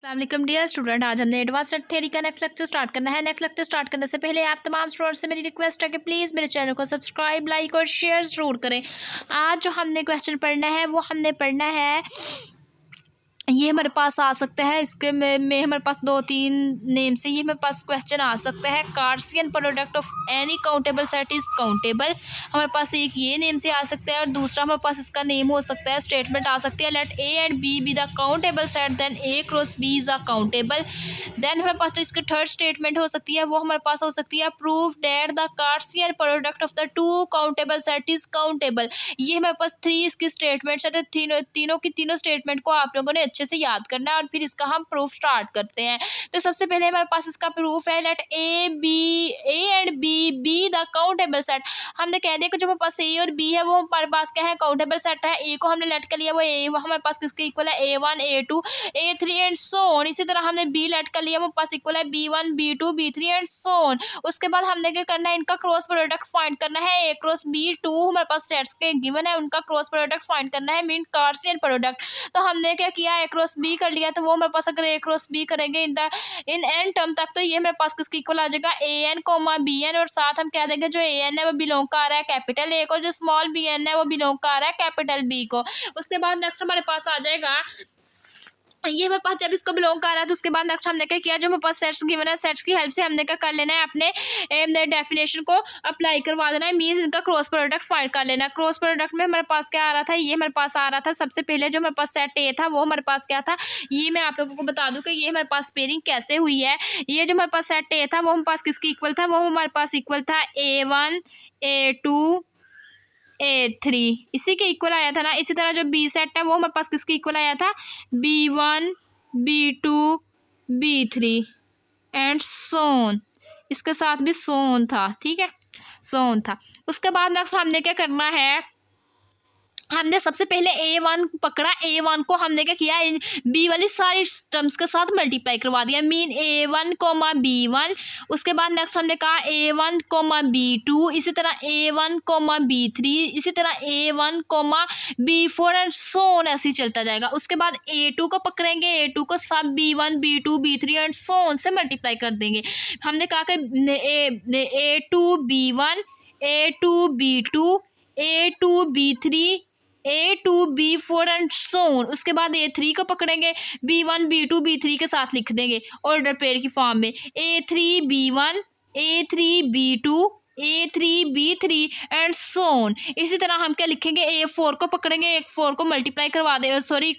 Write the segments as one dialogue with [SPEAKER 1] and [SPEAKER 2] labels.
[SPEAKER 1] अस्सलाम dear student, आज हमने एडवांस सेट थ्योरी का नेक्स्ट लेक्चर स्टार्ट करना है। नेक्स्ट लेक्चर स्टार्ट करने से पहले आप तमाम स्टूडेंट्स से मेरी रिक्वेस्ट है कि प्लीज़ मेरे चैनल को सब्सक्राइब, लाइक और शेयर ज़रूर करें। आज जो हमने क्वेश्चन पढ़ना है वो हमने पढ़ना है, ये हमारे पास आ सकता है, इसके में हमारे पास 2-3 नेम से ये हमारे पास क्वेश्चन आ सकता है। Cartesian product of any countable set is countable. हमारे पास एक ये नेम से आ सकता है और दूसरा हमारे पास इसका नेम हो सकता है, स्टेटमेंट आ सकती है, let A and B be the countable set then A cross B is a countable. Then हमारे पास जो इसकी थर्ड स्टेटमेंट हो सकती है वो हमारे पास हो सकती है, prove that the Cartesian product of the two countable set is countable. ये हमारे पास 3 इसकी स्टेटमेंट्स है, तो तीनों की तीनों स्टेटमेंट को आप लोगों ने अच्छे से याद करना है और फिर इसका हम प्रूफ स्टार्ट करते हैं। तो सबसे पहले हमारे पास इसका प्रूफ है, let A and B be the countable set. हमने कह दिया कि जो हमारे पास ए और बी है वो हमारे पास क्या है, काउंटेबल सेट है। ए को हमने लेट कर लिया, वो ए हमारे पास किसके इक्वल है, A1 A2 A3 and so on. इसी तरह हमने बी लेट कर लिया, वो पास इक्वल है B1 B2 B3 and so on. उसके बाद हमने क्या करना है, इनका क्रॉस प्रोडक्ट फाइंड करना है। ए क्रॉस बी, टू हमारे पास सेट्स के गिवन है, उनका क्रॉस प्रोडक्ट फाइंड करना है, मीन कार्सियन प्रोडक्ट। तो हमने क्या किया, ए क्रॉस बी कर लिया, तो वो हमारे पास अगर ए क्रॉस बी करेंगे इन एन टर्म तक, तो ये हमारे पास किसकी इक्वल आ जाएगा, AN कोमा BN, और साथ हम कह देंगे जो AN है वो बिलोंग कर रहा है कैपिटल ए को, जो स्मॉल BN है वो बिलोंग कर रहा है कैपिटल बी को। उसके बाद नेक्स्ट हमारे पास आ जाएगा, ये हमारे पास जब इसको बिलोंग कर रहा है तो उसके बाद नेक्स्ट हमने क्या किया, जो हमारे पास सेट्स गिवन है, सेट्स की हेल्प से हमने क्या कर लेना है, अपने डेफिनेशन को अप्लाई करवा देना है, मीन्स इनका क्रॉस प्रोडक्ट फाइंड कर लेना। क्रॉस प्रोडक्ट में हमारे पास क्या आ रहा था, ये हमारे पास आ रहा था, सबसे पहले जो हमारे पास सेट ए था वो हमारे पास क्या था, ये मैं आप लोगों को बता दूं कि ये हमारे पास पेयरिंग कैसे हुई है। ये जो हमारे पास सेट ए था वो हमारे पास किसकी इक्वल था, वो हमारे पास इक्वल था A1 A2 A3, इसी के इक्वल आया था ना। इसी तरह जो बी सेट है वो हमारे पास किसके इक्वल आया था, B1 B2 B3 एंड सोन, इसके साथ भी सोन था, ठीक है, सोन था। उसके बाद नेक्स्ट हमने क्या करना है, हमने सबसे पहले A1 पकड़ा, A1 को हमने क्या किया, बी वाली सारी टर्म्स के साथ मल्टीप्लाई करवा दिया, मीन A1 कोमा B1। उसके बाद नेक्स्ट हमने कहा A1 कोमा B2, इसी तरह A1 कोमा B3, इसी तरह A1 coma B4 and so on, ऐसे ही चलता जाएगा। उसके बाद A2 को पकड़ेंगे, A2 को सब B1 B2 B3 and so on से मल्टीप्लाई कर देंगे। हमने कहा कि A2 B1 A2 B2 A2 B3 A2 B4 and so on. उसके बाद A3 को पकड़ेंगे, B1 B2 B3 के साथ लिख देंगे ऑर्डर पेयर की फॉर्म में, A3 B1 A3 B2 A3 B3 and so on. इसी तरह हम क्या लिखेंगे, A4 को पकड़ेंगे, A4 को मल्टीप्लाई करवा दे, सॉरी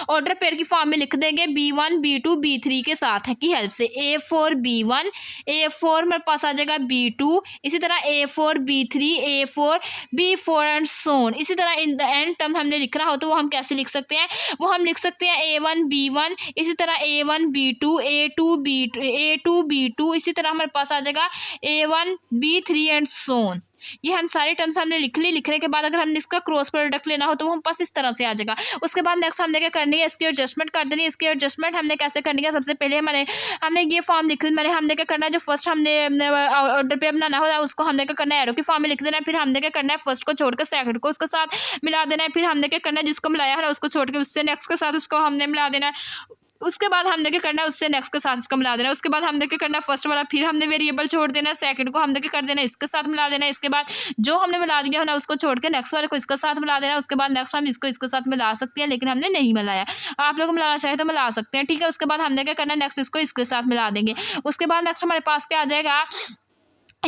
[SPEAKER 1] ऑर्डर पेयर की फॉर्म में लिख देंगे B1 B2 B3 के साथ की हेल्प से, A4 B1 A4 मेरे पास आ जाएगा B2, इसी तरह A4 B3 A4 B4 and so on. इसी तरह इन द एंड टर्म हमने लिखना हो तो वो हम कैसे लिख सकते हैं, वो हम लिख सकते हैं A1 B1, इसी तरह A1 B2 A2 B2, इसी तरह हमारे पास आ जाएगा A1 B3 and so on. ये हम सारे टर्म्स हमने लिख ली। लिखने के बाद अगर हमने इसका क्रॉस प्रोडक्ट लेना हो तो वो हम पास इस तरह से आ जाएगा। उसके बाद नेक्स्ट हमने क्या करनी है, इसकी एडजस्टमेंट कर देनी है। इसकी एडजस्टमेंट हमने कैसे करनी है, सबसे पहले हमने ये फॉर्म लिख ली, हमने क्या करना है, जो फर्स्ट हमने ऑर्डर पे बनाना होता है उसको हमने क्या करना है, एरो की फॉर्म में लिख देना है। फिर हमने क्या करना है, फर्स्ट को छोड़कर सेकंड को उसके साथ मिला देना है। फिर हमने क्या करना है, जिसको मिलाया है उसको छोड़ के उससे नेक्स्ट के साथ उसको हमने मिला देना है। उसके बाद हमने क्या करना है, उससे नेक्स्ट के साथ इसको मिला देना है। उसके बाद हमने क्या करना है, फर्स्ट वाला फिर हमने वेरिएबल छोड़ देना है, सेकंड को हमने क्या कर देना है, इसके साथ मिला देना है। इसके बाद जो हमने मिला दिया है ना उसको छोड़ के नेक्स्ट वाले को इसके साथ मिला देना है। उसके बाद नेक्स्ट हम इसको इसके साथ मिला सकते हैं, लेकिन हमने नहीं मिलाया। आप लोग मिलाना चाहे तो मिला सकते हैं, ठीक है। उसके बाद हमने क्या करना है, नेक्स्ट इसको इसके साथ मिला देंगे। उसके बाद नेक्स्ट हमारे पास क्या आ जाएगा,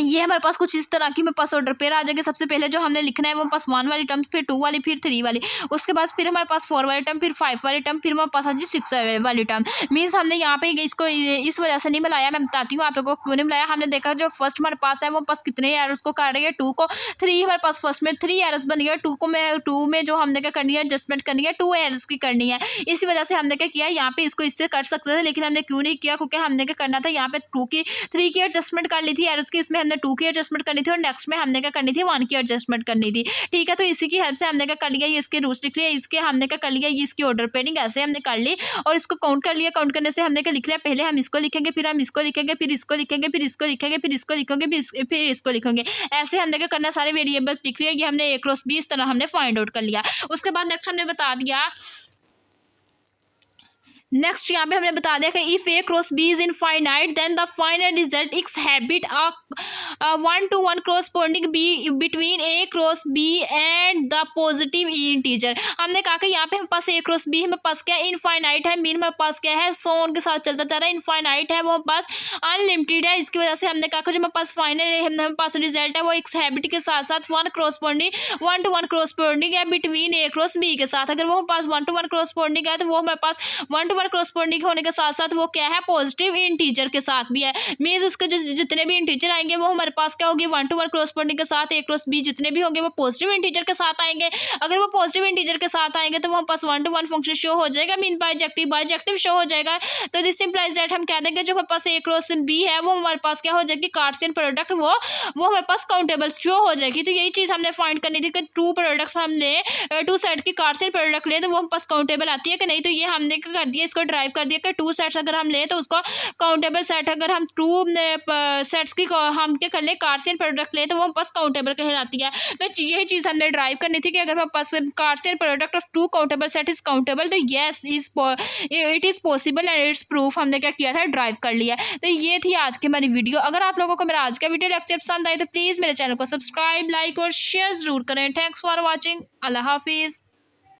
[SPEAKER 1] ये हमारे पास कुछ इस तरह की मेरे पास ऑर्डर पेयर आ जाएंगे। सबसे पहले जो हमने लिखना है वो पास 1 वाली टर्म, फिर 2 वाली, फिर 3 वाली। उसके बाद फिर हमारे पास 4 वाली टर्म, फिर 5 वाली टर्म, फिर हमारे पास आ जाए 6 वाली टर्म। मीन्स हमने यहाँ पे इसको इस वजह से नहीं मिलाया, मैं बताती हूँ आप लोगों को क्यों नहीं मिलाया। हमने देखा जो फर्स्ट हमारे पास है वो पास कितने एरर्स को काट रही है, 2 को। 3 हमारे पास फर्स्ट में 3 एरर्स बन गया, 2 में जो हमने क्या करनी है, एडजस्टमेंट करनी है, 2 एरर्स की करनी है। इसी वजह से हमने क्या किया, यहाँ पे इसको इससे कर सकते थे, लेकिन हमने क्यों नहीं किया, क्योंकि हमने क्या करना था, यहाँ पे 3 की एडजस्टमेंट कर ली थी एरर्स की, इसमें हमने 2 की एडजस्टमेंट करनी थी और नेक्स्ट में हमने क्या करनी थी, 1 की एडजस्टमेंट करनी थी, ठीक है। तो इसी की हेल्प से हमने क्या कर लिया, ये इसके रूल्स लिख लिया, इसके हमने क्या कर लिया, ये इसकी ऑर्डर पेयरिंग ऐसे हमने कर ली और इसको काउंट कर लिया। काउंट करने से हमने क्या लिख लिया, पहले हम इसको लिखेंगे, फिर हम इसको लिखेंगे, फिर इसको लिखेंगे, फिर इसको लिखेंगे, फिर इसको लिखेंगे, फिर इसको लिखेंगे। ऐसे हमने क्या करना, सारे वेरिएबल्स लिख लिया। ये हमने A क्रॉस B इस तरह हमने फाइंड आउट कर लिया। उसके बाद नेक्स्ट हमने बता दिया नेक्स्ट यहाँ पे हमने बता दिया कि if A cross B is infinite then the final result exhibit a 1-to-1 corresponding B between A cross B and the positive integer. हमने कहा कि यहाँ पे हमारे पास ए क्रॉस बी हमारे पास क्या है, इनफाइनाइट है, मीन हमारे पास क्या है, सोन के साथ चलता जा रहा है, इनफाइनाइट है वो हमारे पास अनलिमिटेड है। इसकी वजह से हमने कहा कि जो हमारे पास फाइनल हमारे पास रिजल्ट है वो एक्स हैबिट के साथ साथ 1-to-1 corresponding है बिटवीन ए क्रॉस बी के साथ। अगर वो हमारे पास 1-to-1 corresponding है तो वो हमारे पास 1-to-1 corresponding होने के साथ साथ वो क्या है, पॉजिटिव इंटीजर के साथ भी है। मीन्स उसके जो जितने भी इंटीजर आएंगे वो हमारे पास क्या होगी, 1-to-1 corresponding के साथ ए क्रॉस बी जितने भी होंगे वो पॉजिटिव इंटीजर के साथ आएंगे। अगर वो पॉजिटिव इंटीजर के साथ आएंगे तो वहाँ पास 1-to-1 फंक्शन शो हो जाएगा, मीन बाइजेक्टिव शो हो जाएगा। तो दिस इंप्लाइज दैट हम कह देंगे जो हमारे पास ए क्रॉस बी है वो हमारे पास क्या हो जाएगी, कार्टेशियन प्रोडक्ट वो हमारे पास काउंटेबल शो हो जाएगी। तो यही चीज़ हमने फाइंड करनी थी कि टू प्रोडक्ट्स हमने टू सेट की कार्टेशियन प्रोडक्ट ले तो वो हम पास काउंटेबल आती है कि नहीं। तो ये हमने क्या कर दिया, इसको ड्राइव कर दिया कि टू सेट्स अगर हम ले तो उसको काउंटेबल सेट, अगर हम टू सेट्स की हम क्या कर ले कार्टेशियन प्रोडक्ट ले तो वो हम पास काउंटेबल कहलाती है। तो यही चीज़ हमने ड्राइव करनी थी कि अगर हमारे पास Cartesian product of two countable set is countable तो yes it is possible and its proof हमने क्या किया था, ड्राइव कर लिया। तो ये थी आज की हमारी वीडियो। अगर आप लोगों को मेरा आज का वीडियो लेक्चर पसंद आए तो प्लीज़ मेरे चैनल को सब्सक्राइब, लाइक और शेयर ज़रूर करें। Thanks for watching. अल्लाह हाफिज़।